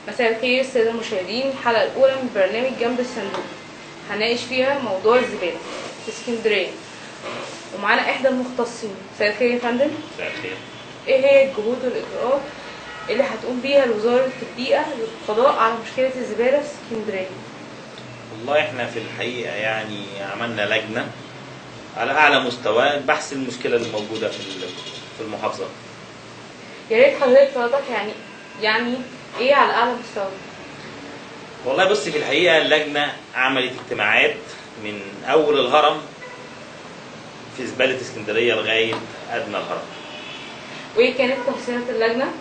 مساء الخير السادة المشاهدين. الحلقة الأولى من برنامج جنب الصندوق هنناقش فيها موضوع الزبالة في اسكندرية، ومعانا إحدى المختصين. مساء الخير يا فندم. مساء الخير. إيه هي الجهود والإجراءات اللي هتقوم بيها وزارة البيئة للقضاء على مشكلة الزبالة في اسكندرية؟ والله احنا في الحقيقة يعني عملنا لجنة على أعلى مستوى لبحث المشكلة اللي موجودة في المحافظة. يا ريت حضرتك توضح يعني إيه على أعلى مستوى؟ والله بص، في الحقيقة اللجنة عملت اجتماعات من أول الهرم في زبالة اسكندرية لغاية أدنى الهرم. وإيه كانت توصيات اللجنة؟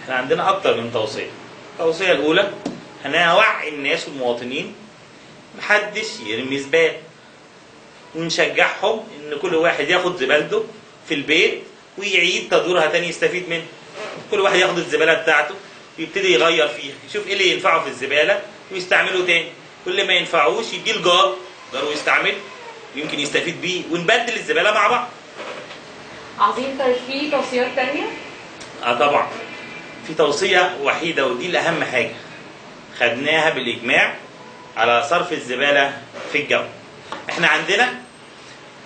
احنا عندنا أكتر من توصية. التوصية الأولى هنوعي الناس والمواطنين محدش يرمي زبالة، ونشجعهم إن كل واحد ياخد زبالته في البيت ويعيد تدويرها تاني يستفيد منها. كل واحد ياخد الزبالة بتاعته ويبتدي يغير فيها، يشوف ايه اللي ينفعه في الزبالة ويستعمله تاني، كل ما ينفعوش يديه الجار ويستعمله يمكن يستفيد بيه، ونبدل الزبالة مع بعض. عظيم. طيب في توصيات تانية؟ طبعا في توصية وحيدة ودي الأهم حاجة خدناها بالإجماع على صرف الزبالة في الجو. احنا عندنا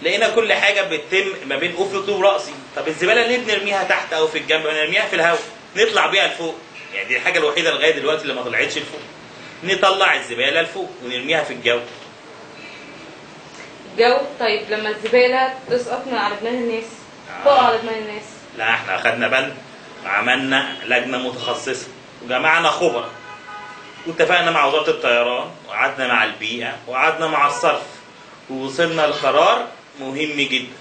لقينا كل حاجة بتتم ما بين أفق طوب رأسي. طب الزبالة ليه بنرميها تحت أو في الجنب؟ نرميها في الهواء نطلع بيها لفوق. يعني دي الحاجة الوحيدة لغاية دلوقتي اللي ما طلعتش لفوق. نطلع الزبالة لفوق ونرميها في الجو. طيب لما الزبالة تسقط من على دماغ الناس، تقع على دماغ الناس، لا احنا أخدنا بالنا وعملنا لجنة متخصصة وجمعنا خبراء واتفقنا مع وزارة الطيران وقعدنا مع البيئة وقعدنا مع الصرف ووصلنا لقرار مهم جدا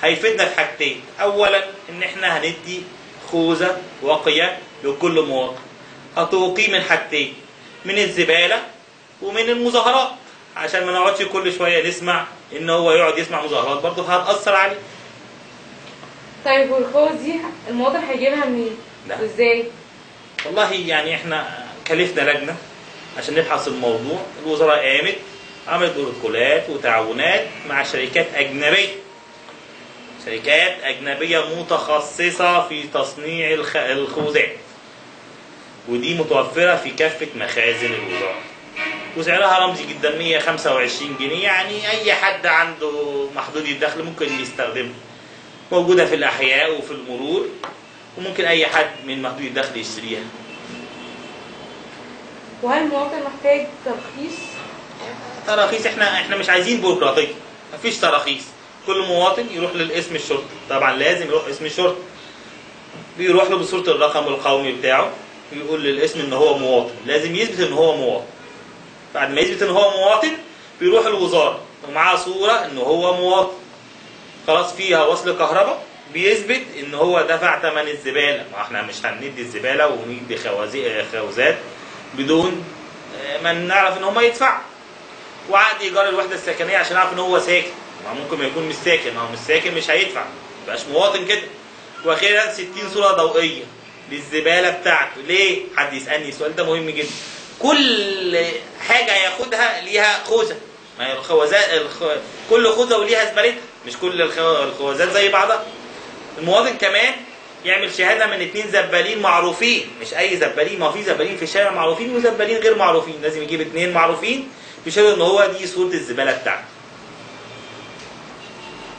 هيفيدنا في حاجتين. أولا إن احنا هندي خوذة واقية لكل مواطن، هتوقيه من حاجتين، من الزبالة ومن المظاهرات، عشان ما نقعدش كل شوية نسمع إن هو يقعد يسمع مظاهرات برضه هتأثر عليه. طيب والخوذ دي المواطن هيجيبها منين؟ وازاي؟ والله يعني احنا كلفنا لجنة عشان نبحث الموضوع. الوزارة قامت عملت بروتوكولات وتعاونات مع شركات أجنبية متخصصة في تصنيع الخوذات، ودي متوفرة في كافة مخازن الوزارة وسعرها رمزي جدا 125 جنيه. يعني أي حد عنده محدود الدخل ممكن يستخدمها، موجودة في الأحياء وفي المرور وممكن أي حد من محدود الدخل يشتريها. وهل المواطن محتاج ترخيص؟ تراخيص احنا مش عايزين بيروقراطية، مفيش تراخيص. كل مواطن يروح للاسم الشرطة، طبعا لازم يروح اسم الشرطة، بيروح له بصورة الرقم القومي بتاعه، يقول للاسم ان هو مواطن، لازم يثبت ان هو مواطن. بعد ما يثبت ان هو مواطن بيروح الوزارة ومعاه صورة ان هو مواطن، خلاص فيها وصل كهرباء بيثبت ان هو دفع ثمن الزبالة. ما احنا مش هندي الزبالة وندي خوذات بدون ما نعرف ان هم يدفعوا. وعقد ايجار الوحدة السكنية عشان اعرف ان هو ساكن، ما ممكن ما يكون مش ساكن، ما هو مش ساكن مش هيدفع، ما يبقاش مواطن كده. واخيرا 60 صورة ضوئية للزبالة بتاعته. ليه؟ حد يسألني السؤال ده مهم جدا. كل حاجة هياخدها ليها خوذة، ما هي الخوذات كل خوذة وليها زبالتها، مش كل الخوذات زي بعضها. المواطن كمان يعمل شهادة من 2 زبالين معروفين، مش أي زبالين، ما هو في زبالين في الشارع معروفين وزبالين غير معروفين، لازم يجيب 2 معروفين بيشهدوا إن هو دي صورة الزبالة بتاعته.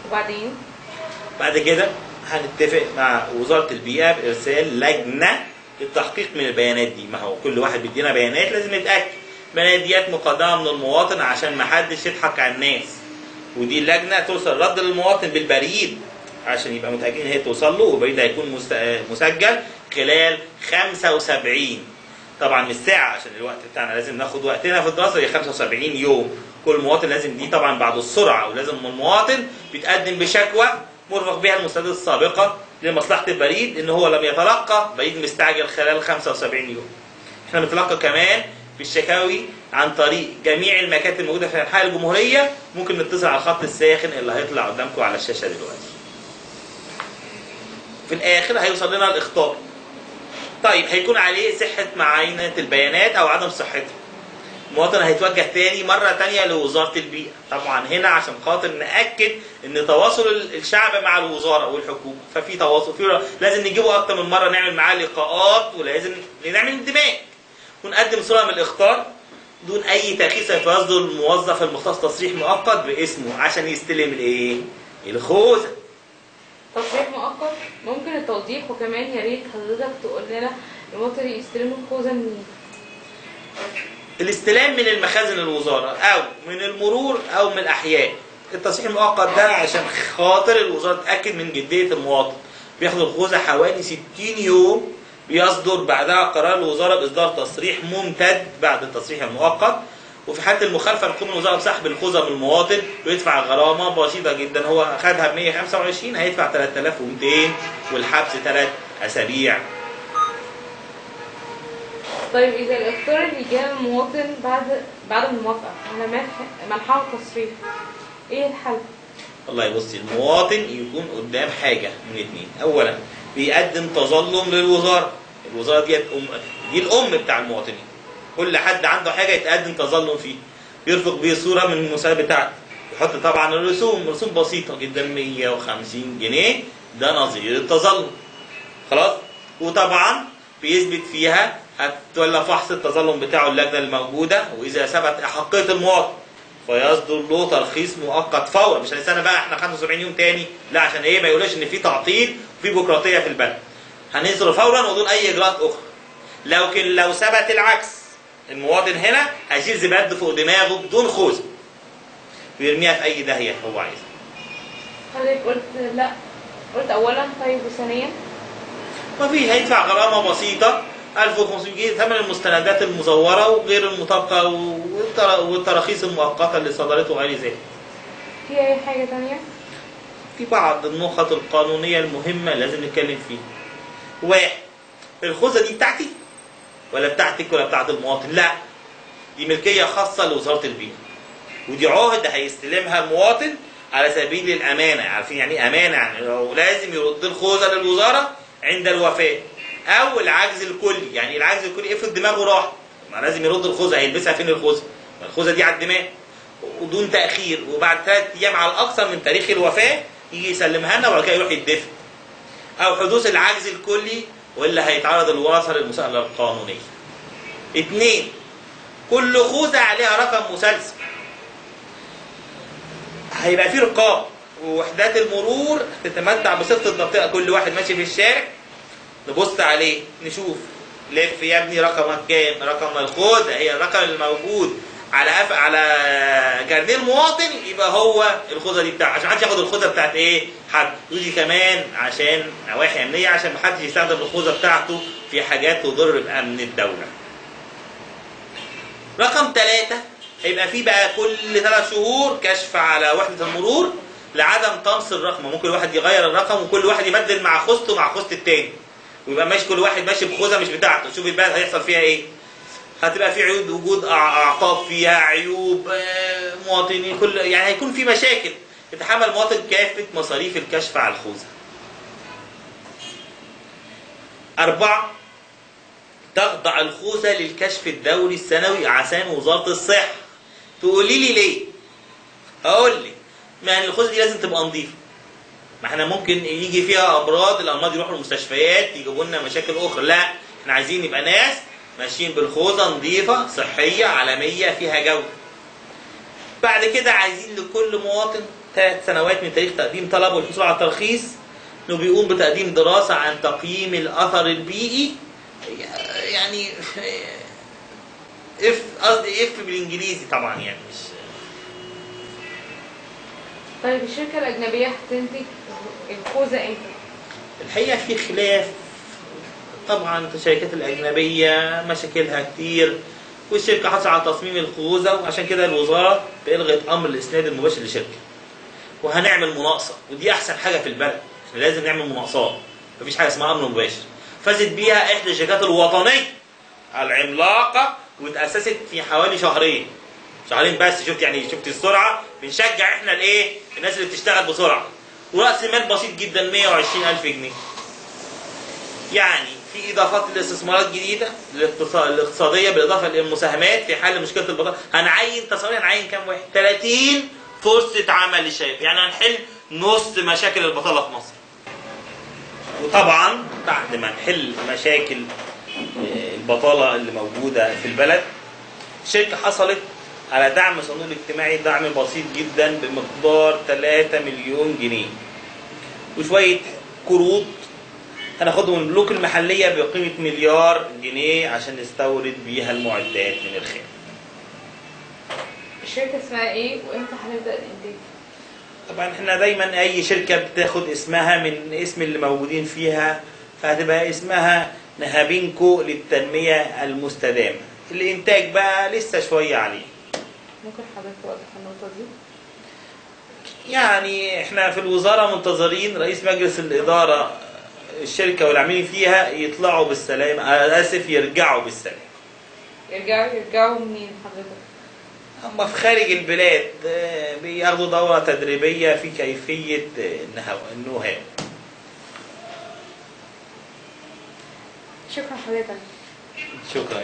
وبعدين؟ بعد كده هنتفق مع وزارة البيئة بإرسال لجنة للتحقيق من البيانات دي. ما هو كل واحد بيدينا بيانات لازم نتأكد البيانات ديت مقدمة من المواطن عشان ما حدش يضحك على الناس، ودي اللجنة ترسل رد للمواطن بالبريد عشان يبقى متأكدين ان هي توصل له، والبريد هيكون مسجل خلال 75 طبعا من الساعة، عشان الوقت بتاعنا لازم ناخد وقتنا في الدراسة، هي 75 يوم. كل مواطن لازم دي طبعا بعد السرعة، ولازم المواطن بيتقدم بشكوى مرفق بها المستندات السابقة لمصلحة البريد ان هو لم يتلقى بريد مستعجل خلال 75 يوم. احنا بنتلقى كمان بالشكاوي عن طريق جميع المكاتب الموجودة في أنحاء الجمهورية. ممكن نتصل على الخط الساخن اللي هيطلع قدامكم على الشاشة دلوقتي. في الآخر هيوصل لنا الإخطار. طيب هيكون عليه صحة معاينة البيانات أو عدم صحتها. المواطن هيتوجه تاني مرة تانية لوزارة البيئة، طبعا هنا عشان خاطر نأكد ان تواصل الشعب مع الوزارة والحكومة، ففي تواصل لازم نجيبه أكتر من مرة، نعمل معاه لقاءات ولازم نعمل اندماج. ونقدم صورة من الإخطار دون أي ترخيص، فيصدر الموظف المختص تصريح مؤقت باسمه عشان يستلم الإيه؟ الخوذة. تصريح مؤقت ممكن التوضيح، وكمان يا ريت حضرتك تقول لنا المواطن يستلم الخوذة منين؟ الاستلام من المخازن الوزارة أو من المرور أو من الأحياء. التصريح المؤقت ده عشان خاطر الوزارة تتأكد من جدية المواطن، بياخد الخوذة حوالي 60 يوم، بيصدر بعدها قرار الوزارة بإصدار تصريح ممتد بعد التصريح المؤقت. وفي حالة المخالفة تقوم الوزارة بسحب الخوذة من المواطن ويدفع غرامة بسيطة جدا، هو أخدها ب 125 هيدفع 3200 والحبس 3 أسابيع. طيب إذا الإخطار اللي جاء المواطن بعد الموافقة على منحه التصريح، إيه الحل؟ والله بصي، المواطن يكون قدام حاجة من اتنين. أولا بيقدم تظلم للوزارة، الوزارة دي الأم بتاع المواطنين، كل حد عنده حاجة يتقدم تظلم فيه، يرفق بيه صورة من المساءلة بتاعته، يحط طبعا رسوم بسيطة جدا 150 جنيه، ده نظير التظلم. خلاص؟ وطبعا بيثبت فيها هتولى فحص التظلم بتاعه اللجنة الموجودة، وإذا ثبت أحقية المواطن فيصدر له ترخيص مؤقت فورا، مش هنستنى بقى احنا 75 يوم تاني، لا، عشان ايه؟ ما يقولش ان في تعطيل وفي بيروقراطيه في البلد. هنصدر فورا ودون اي اجراءات اخرى. لو ثبت العكس، المواطن هنا هيشيل زباد فوق دماغه بدون خوذه ويرميها في اي داهيه هو عايزها. حضرتك قلت لا، قلت اولا طيب وثانيا ما في، هيدفع غرامه بسيطه 1500 جنيه ثمن المستندات المزوره وغير المطابقه والتراخيص المؤقته اللي صدرته وغير ذلك. في اي حاجه ثانيه؟ في بعض النقط القانونيه المهمه لازم نتكلم فيها. واحد، الخوذه دي بتاعتي ولا بتاعتك ولا بتاعت المواطن؟ لا، دي ملكيه خاصه لوزاره البيئه، ودي عهد هيستلمها المواطن على سبيل الامانه. عارفين يعني ايه امانه؟ يعني لازم يرد الخوذه للوزاره عند الوفاه او العجز الكلي. يعني العجز الكلي افرض دماغه راح، ما لازم يرد الخوذه. هيلبسها فين الخوذه؟ الخوذه دي على الدماغ ودون تاخير، وبعد 3 ايام على الاكثر من تاريخ الوفاه يجي يسلمها لنا وبعد كده يروح يدفن. او حدوث العجز الكلي والا هيتعرض الورثه للمساءله القانونيه. 2، كل خوذه عليها رقم مسلسل، هيبقى فيه رقابه، ووحدات المرور تتمتع بصفه الضبطيه. كل واحد ماشي في الشارع نبص عليه نشوف، لف يا ابني رقمك كام؟ رقم الخوذه هي الرقم الموجود على جرنيه المواطن، يبقى هو الخوذه دي بتاعه، عشان محدش ياخد الخوذه بتاعت ايه؟ حد. ودي كمان عشان نواحي امنيه، عشان محدش يستخدم الخوذه بتاعته في حاجات تضر بامن الدوله. رقم 3، هيبقى فيه بقى كل 3 شهور كشف على وحده المرور لعدم طمس الرقم. ممكن الواحد يغير الرقم وكل واحد يبدل مع خوذته مع خوذه التاني، ويبقى ماشي كل واحد ماشي بخوذه مش بتاعته. شوف البلد هيحصل فيها ايه؟ هتبقى في عيوب، وجود اعقاب فيها، عيوب مواطنين، كل يعني هيكون في مشاكل. يتحمل المواطن كافه مصاريف الكشف على الخوذه. 4، تخضع الخوذه للكشف الدوري السنوي عشان وزاره الصحه. تقولي لي ليه؟ هقول لك، ما الخوذه دي لازم تبقى نظيفه. ما احنا ممكن يجي فيها امراض، الامراض يروحوا المستشفيات يجيبوا لنا مشاكل اخرى. لا، احنا عايزين نبقى ناس ماشيين بالخوذه نظيفه صحيه عالميه فيها جوده. بعد كده عايزين لكل مواطن 3 سنوات من تاريخ تقديم طلبه والحصول على الترخيص انه بيقوم بتقديم دراسه عن تقييم الاثر البيئي، يعني اف بالانجليزي طبعا، يعني مش. طيب الشركه الاجنبيه هتنتج الخوذه امتى؟ الحقيقه في خلاف طبعا. الشركات الاجنبيه مشاكلها كتير، والشركه حصل على تصميم الخوذه، وعشان كده الوزاره الغت امر الاسناد المباشر للشركه. وهنعمل مناقصه، ودي احسن حاجه في البلد، احنا لازم نعمل مناقصات، مفيش حاجه اسمها امر مباشر. فازت بيها احدى الشركات الوطنيه العملاقه، واتاسست في حوالي شهرين بس. شفت السرعه؟ بنشجع احنا الايه؟ الناس اللي بتشتغل بسرعه. وراس مال بسيط جدا 120,000 جنيه. يعني في اضافات للاستثمارات جديده الاقتصاديه، بالاضافه للمساهمات في حل مشكله البطاله. هنعين تصوري هنعين كام واحد؟ 30 فرصه عمل للشباب، يعني هنحل نص مشاكل البطاله في مصر. وطبعا بعد ما نحل مشاكل البطالة اللي موجودة في البلد. الشركة حصلت على دعم صندوق الاجتماعي، دعم بسيط جدا بمقدار 3 مليون جنيه وشوية قروض هناخدهم من البنوك المحلية بقيمة مليار جنيه عشان نستورد بيها المعدات من الخارج. الشركة اسمها ايه وامتى هنبدأ الانتاج؟ طبعا احنا دايما اي شركة بتاخد اسمها من اسم اللي موجودين فيها، فهتبقى اسمها نهابينكو للتنمية المستدامة. الانتاج بقى لسه شوية عليه. ممكن حضرتك توضح النقطة دي؟ يعني احنا في الوزارة منتظرين رئيس مجلس الإدارة الشركة والعاملين فيها يطلعوا بالسلام، آسف يرجعوا بالسلام. يرجعوا منين حضرتك؟ هم في خارج البلاد بياخدوا دورة تدريبية في كيفية النهاء. شكرا حضرتك. شكرا.